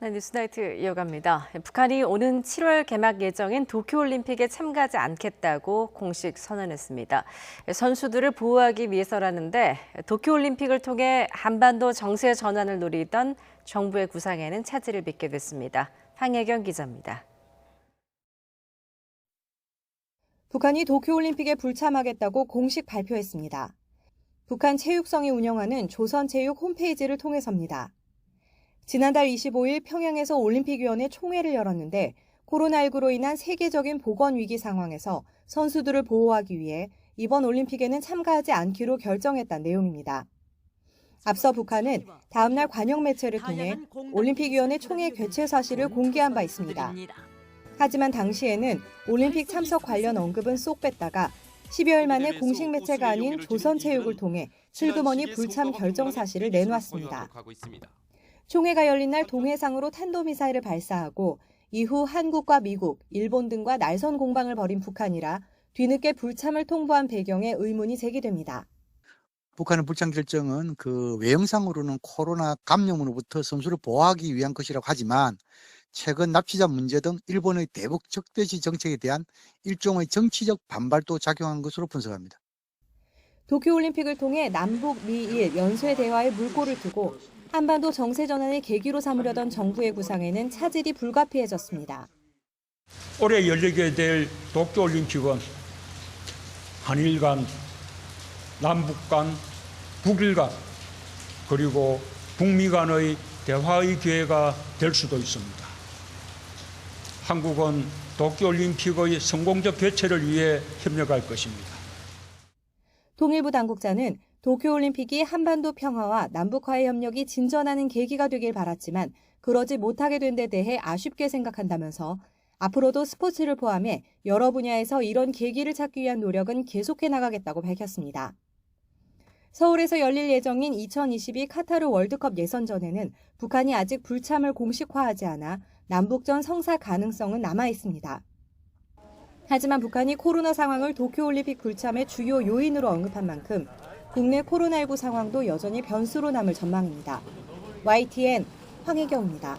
네, 뉴스나이트 이어갑니다. 북한이 오는 7월 개막 예정인 도쿄올림픽에 참가하지 않겠다고 공식 선언했습니다. 선수들을 보호하기 위해서라는데 도쿄올림픽을 통해 한반도 정세 전환을 노리던 정부의 구상에는 차질을 빚게 됐습니다. 황혜경 기자입니다. 북한이 도쿄올림픽에 불참하겠다고 공식 발표했습니다. 북한 체육성이 운영하는 조선체육 홈페이지를 통해서입니다. 지난달 25일 평양에서 올림픽위원회 총회를 열었는데 코로나19로 인한 세계적인 보건 위기 상황에서 선수들을 보호하기 위해 이번 올림픽에는 참가하지 않기로 결정했다는 내용입니다. 앞서 북한은 다음 날 관영 매체를 통해 올림픽위원회 총회 개최 사실을 공개한 바 있습니다. 하지만 당시에는 올림픽 참석 관련 언급은 쏙 뺐다가 10여일 만에 공식 매체가 아닌 조선체육을 통해 슬그머니 불참 결정 사실을 내놓았습니다. 총회가 열린 날 동해상으로 탄도미사일을 발사하고 이후 한국과 미국, 일본 등과 날선 공방을 벌인 북한이라 뒤늦게 불참을 통보한 배경에 의문이 제기됩니다. 북한의 불참 결정은 외형상으로는 코로나 감염으로부터 선수를 보호하기 위한 것이라고 하지만 최근 납치자 문제 등 일본의 대북 적대시 정책에 대한 일종의 정치적 반발도 작용한 것으로 분석합니다. 도쿄올림픽을 통해 남북, 미일 연쇄 대화에 물꼬를 트고 한반도 정세 전환의 계기로 삼으려던 정부의 구상에는 차질이 불가피해졌습니다. 올해 열리게 될 도쿄올림픽은 한일 간, 남북 간, 북일 간, 그리고 북미 간의 대화의 기회가 될 수도 있습니다. 한국은 도쿄올림픽의 성공적 개최를 위해 협력할 것입니다. 통일부 당국자는 도쿄올림픽이 한반도 평화와 남북화의 협력이 진전하는 계기가 되길 바랐지만 그러지 못하게 된 데 대해 아쉽게 생각한다면서 앞으로도 스포츠를 포함해 여러 분야에서 이런 계기를 찾기 위한 노력은 계속해 나가겠다고 밝혔습니다. 서울에서 열릴 예정인 2022 카타르 월드컵 예선전에는 북한이 아직 불참을 공식화하지 않아 남북전 성사 가능성은 남아 있습니다. 하지만 북한이 코로나 상황을 도쿄올림픽 불참의 주요 요인으로 언급한 만큼 국내 코로나19 상황도 여전히 변수로 남을 전망입니다. YTN 황혜경입니다.